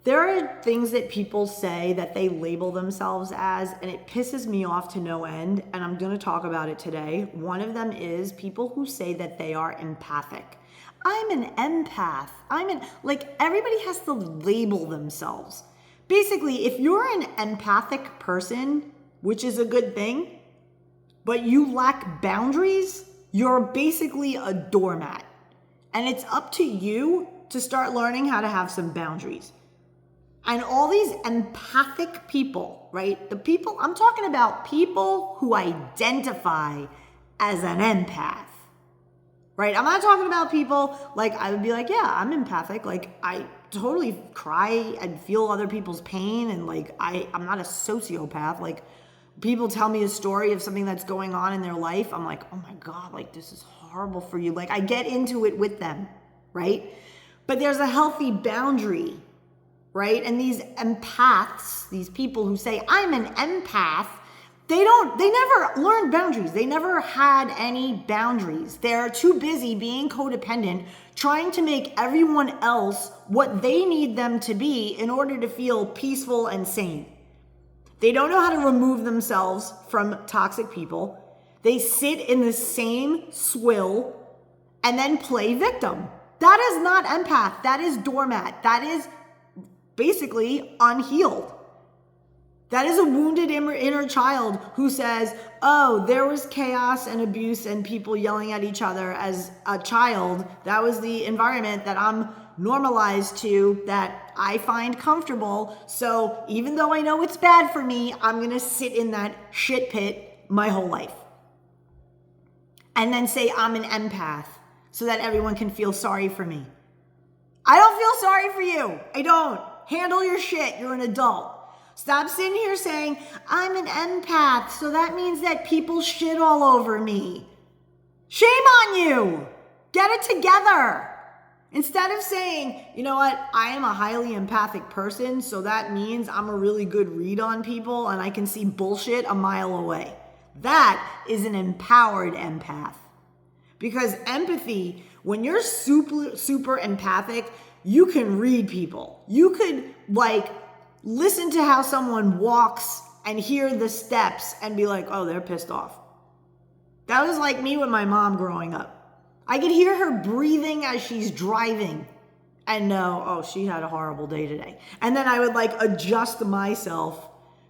There are things that people say that they label themselves as, and it pisses me off to no end, and I'm going to talk about it today. One of them is people who say that they are empathic. I'm an empath. Everybody has to label themselves. Basically, if you're an empathic person, which is a good thing, but you lack boundaries, you're basically a doormat. And it's up to you to start learning how to have some boundaries. And all these empathic people, right? I'm talking about people who identify as an empath, right? I'm not talking about people like I would be like, yeah, I'm empathic. Like I totally cry and feel other people's pain. And like, I'm not a sociopath. Like people tell me a story of something that's going on in their life. I'm like, oh my God, like this is horrible for you. Like I get into it with them, right? But there's a healthy boundary, right? And these empaths, these people who say, I'm an empath, they never learned boundaries. They never had any boundaries. They're too busy being codependent, trying to make everyone else what they need them to be in order to feel peaceful and sane. They don't know how to remove themselves from toxic people. They sit in the same swill and then play victim. That is not empath. That is doormat. That is basically unhealed. That is a wounded inner child who says, oh, there was chaos and abuse and people yelling at each other as a child. That was the environment that I'm normalized to, that I find comfortable. So even though I know it's bad for me, I'm going to sit in that shit pit my whole life. And then say I'm an empath so that everyone can feel sorry for me. I don't feel sorry for you. I don't. Handle your shit. You're an adult. Stop sitting here saying, I'm an empath, so that means that people shit all over me. Shame on you. Get it together. Instead of saying, you know what, I am a highly empathic person, so that means I'm a really good read on people and I can see bullshit a mile away. That is an empowered empath. Because empathy, when you're super empathic, you can read people. You could listen to how someone walks and hear the steps and be like, oh, they're pissed off. That was like me with my mom growing up. I could hear her breathing as she's driving and know, oh, she had a horrible day today. And then I would adjust myself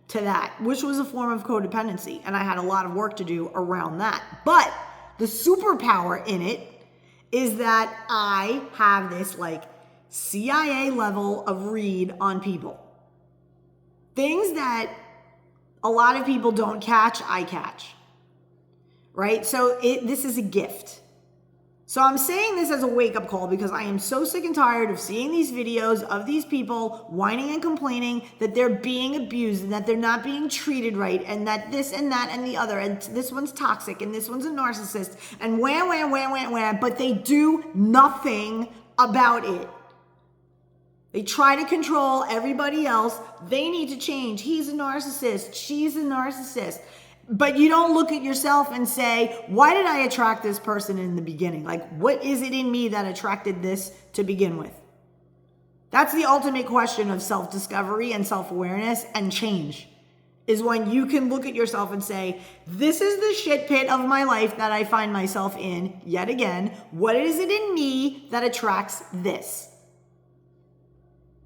to that, which was a form of codependency. And I had a lot of work to do around that. But the superpower in it is that I have this CIA level of read on people. Things that a lot of people don't catch, I catch. Right? So this is a gift. So I'm saying this as a wake-up call because I am so sick and tired of seeing these videos of these people whining and complaining that they're being abused and that they're not being treated right and that this and that and the other and this one's toxic and this one's a narcissist and wham, but they do nothing about it. They try to control everybody else. They need to change. He's a narcissist. She's a narcissist. But you don't look at yourself and say, why did I attract this person in the beginning? What is it in me that attracted this to begin with? That's the ultimate question of self-discovery and self-awareness and change, is when you can look at yourself and say, this is the shit pit of my life that I find myself in yet again. What is it in me that attracts this?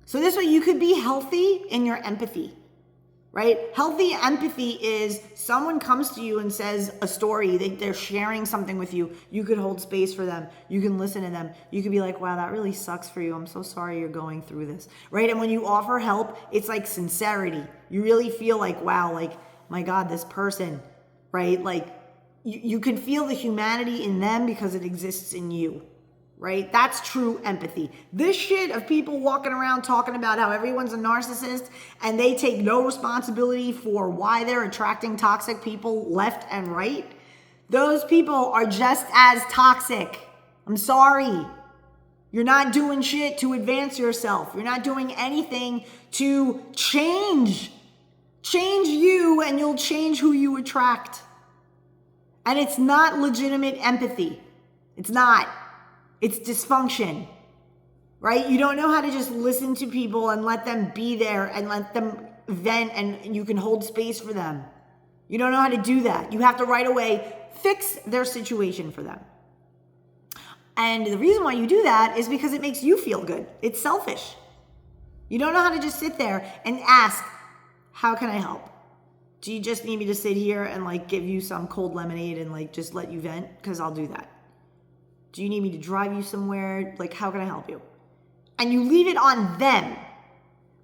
So this way you could be healthy in your empathy. Right? Healthy empathy is someone comes to you and says a story, they're sharing something with you. You could hold space for them. You can listen to them. You could be like, wow, that really sucks for you. I'm so sorry you're going through this. Right? And when you offer help, it's like sincerity. You really feel like, wow, my God, this person, right? You can feel the humanity in them because it exists in you. Right? That's true empathy. This shit of people walking around talking about how everyone's a narcissist and they take no responsibility for why they're attracting toxic people left and right. Those people are just as toxic. I'm sorry. You're not doing shit to advance yourself. You're not doing anything to change. Change you and you'll change who you attract. And it's not legitimate empathy. It's not. It's dysfunction. right? You don't know how to just listen to people and let them be there and let them vent and you can hold space for them. You don't know how to do that. You have to right away fix their situation for them. And the reason why you do that is because it makes you feel good. It's selfish. You don't know how to just sit there and ask, how can I help? Do you just need me to sit here and like give you some cold lemonade and like just let you vent? Because I'll do that. Do you need me to drive you somewhere? Like, how can I help you? And you leave it on them.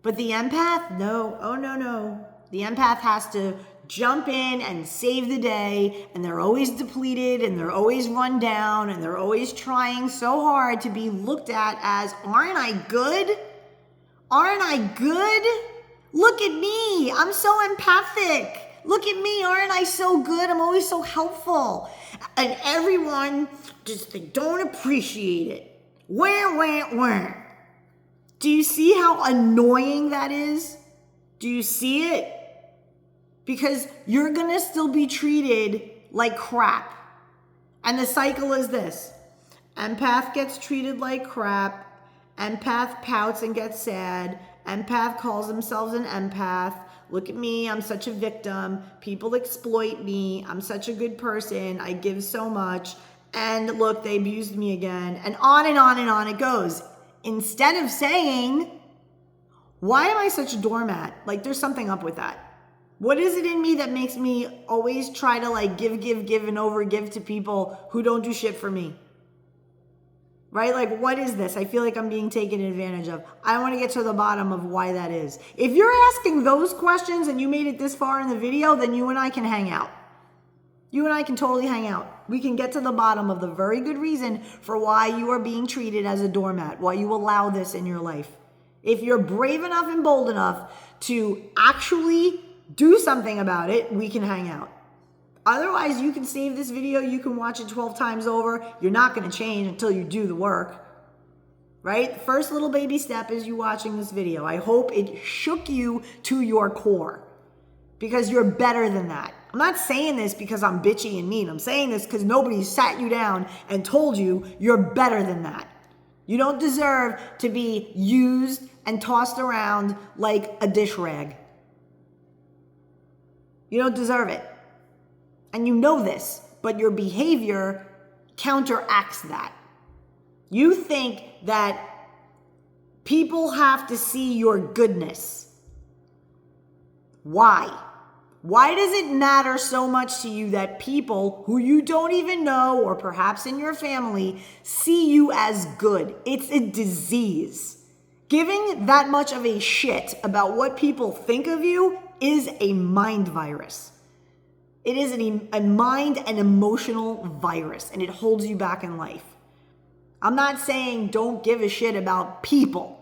But the empath, no. Oh, no. The empath has to jump in and save the day, and they're always depleted, and they're always run down, and they're always trying so hard to be looked at as, aren't I good? Aren't I good? Look at me. I'm so empathic. Look at me. Aren't I so good? I'm always so helpful. And everyone just, they don't appreciate it. Wah. Do you see how annoying that is? Do you see it? Because you're going to still be treated like crap. And the cycle is this. Empath gets treated like crap. Empath pouts and gets sad. Empath calls themselves an empath. Look at me, I'm such a victim. People exploit me. I'm such a good person. I give so much. And look, they abused me again. And on and on and on it goes. Instead of saying, why am I such a doormat? Like, there's something up with that. What is it in me that makes me always try to like give and overgive to people who don't do shit for me? Right? Like, what is this? I feel like I'm being taken advantage of. I want to get to the bottom of why that is. If you're asking those questions and you made it this far in the video, then you and I can hang out. You and I can totally hang out. We can get to the bottom of the very good reason for why you are being treated as a doormat, why you allow this in your life. If you're brave enough and bold enough to actually do something about it, we can hang out. Otherwise, you can save this video, you can watch it 12 times over. You're not going to change until you do the work, right? The first little baby step is you watching this video. I hope it shook you to your core because you're better than that. I'm not saying this because I'm bitchy and mean. I'm saying this because nobody sat you down and told you you're better than that. You don't deserve to be used and tossed around like a dish rag. You don't deserve it. And you know this, but your behavior counteracts that. You think that people have to see your goodness. Why? Why does it matter so much to you that people who you don't even know, or perhaps in your family, see you as good? It's a disease. Giving that much of a shit about what people think of you is a mind virus. It is a mind and emotional virus, and it holds you back in life. I'm not saying don't give a shit about people.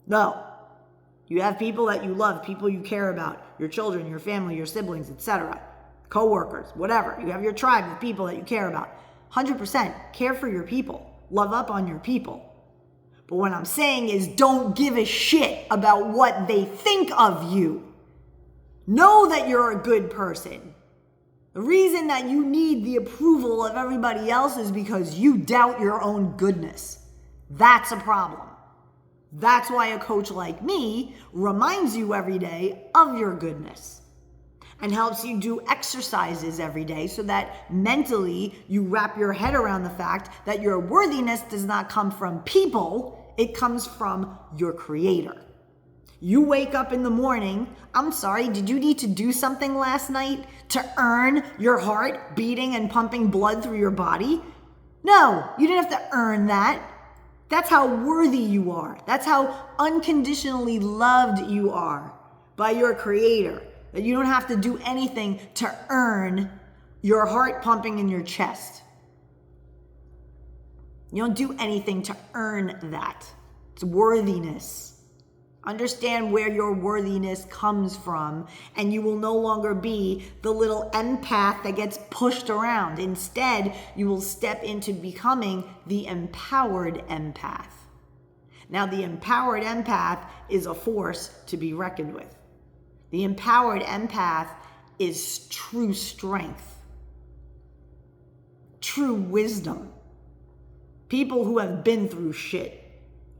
No. You have people that you love, people you care about, your children, your family, your siblings, etc., co-workers, whatever. You have your tribe of people that you care about. 100% care for your people. Love up on your people. But what I'm saying is don't give a shit about what they think of you. Know that you're a good person. The reason that you need the approval of everybody else is because you doubt your own goodness. That's a problem. That's why a coach like me reminds you every day of your goodness and helps you do exercises every day so that mentally you wrap your head around the fact that your worthiness does not come from people, it comes from your creator. You wake up in the morning, I'm sorry, did you need to do something last night to earn your heart beating and pumping blood through your body? No, you didn't have to earn that. That's how worthy you are. That's how unconditionally loved you are by your creator. That you don't have to do anything to earn your heart pumping in your chest. You don't do anything to earn that. It's worthiness. Understand where your worthiness comes from, and you will no longer be the little empath that gets pushed around. Instead, you will step into becoming the empowered empath. Now, the empowered empath is a force to be reckoned with. The empowered empath is true strength, true wisdom. People who have been through shit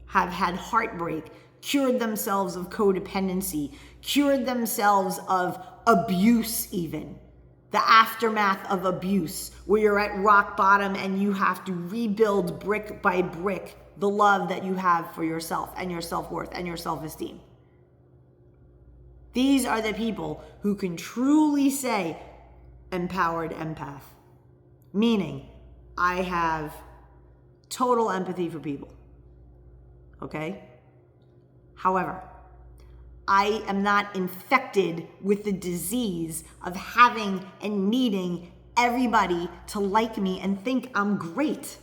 have had heartbreak, cured themselves of codependency, cured themselves of abuse even. The aftermath of abuse, where you're at rock bottom and you have to rebuild brick by brick the love that you have for yourself and your self-worth and your self-esteem. These are the people who can truly say, empowered empath. Meaning, I have total empathy for people. Okay? However, I am not infected with the disease of having and needing everybody to like me and think I'm great.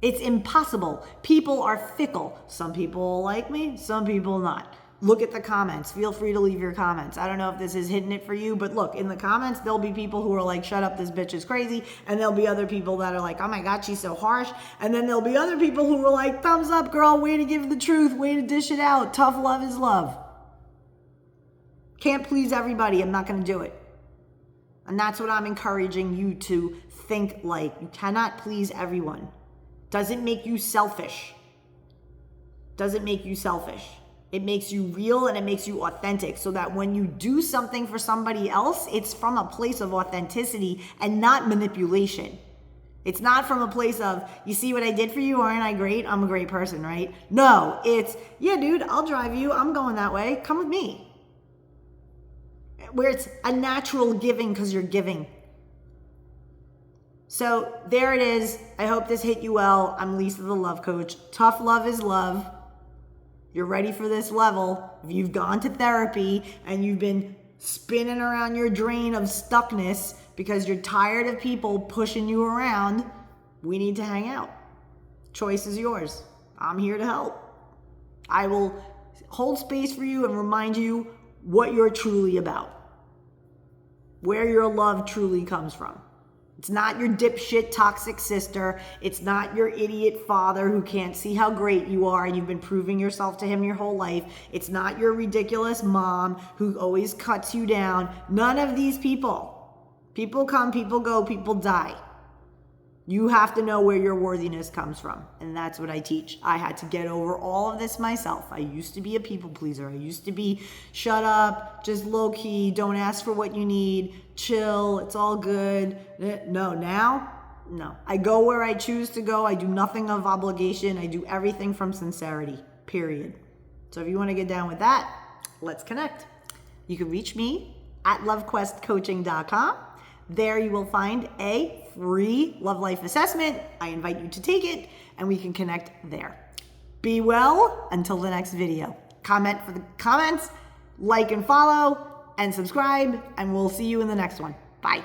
It's impossible. People are fickle. Some people like me, some people not. Look at the comments. Feel free to leave your comments. I don't know if this is hitting it for you, but look, in the comments, there'll be people who are like, shut up, this bitch is crazy. And there'll be other people that are like, oh my God, she's so harsh. And then there'll be other people who are like, thumbs up, girl, way to give the truth, way to dish it out. Tough love is love. Can't please everybody. I'm not going to do it. And that's what I'm encouraging you to think like. You cannot please everyone. Doesn't make you selfish. Doesn't make you selfish. It makes you real and it makes you authentic, so that when you do something for somebody else, it's from a place of authenticity and not manipulation. It's not from a place of, you see what I did for you? Aren't I great? I'm a great person, right? No, it's, yeah, dude, I'll drive you. I'm going that way. Come with me. Where it's a natural giving because you're giving. So there it is. I hope this hit you well. I'm Lisa, the love coach. Tough love is love. You're ready for this level. If you've gone to therapy and you've been spinning around your drain of stuckness because you're tired of people pushing you around, we need to hang out. Choice is yours. I'm here to help. I will hold space for you and remind you what you're truly about, where your love truly comes from. It's not your dipshit toxic sister. It's not your idiot father who can't see how great you are and you've been proving yourself to him your whole life. It's not your ridiculous mom who always cuts you down. None of these people. People come, people go, people die. You have to know where your worthiness comes from. And that's what I teach. I had to get over all of this myself. I used to be a people pleaser. I used to be shut up, just low key, don't ask for what you need, chill, it's all good. No, now, no. I go where I choose to go. I do nothing of obligation. I do everything from sincerity, period. So if you want to get down with that, let's connect. You can reach me at lovequestcoaching.com. There you will find a free love life assessment. I invite you to take it and we can connect there. Be well until the next video. Comment for the comments, like and follow, and subscribe, and we'll see you in the next one. Bye.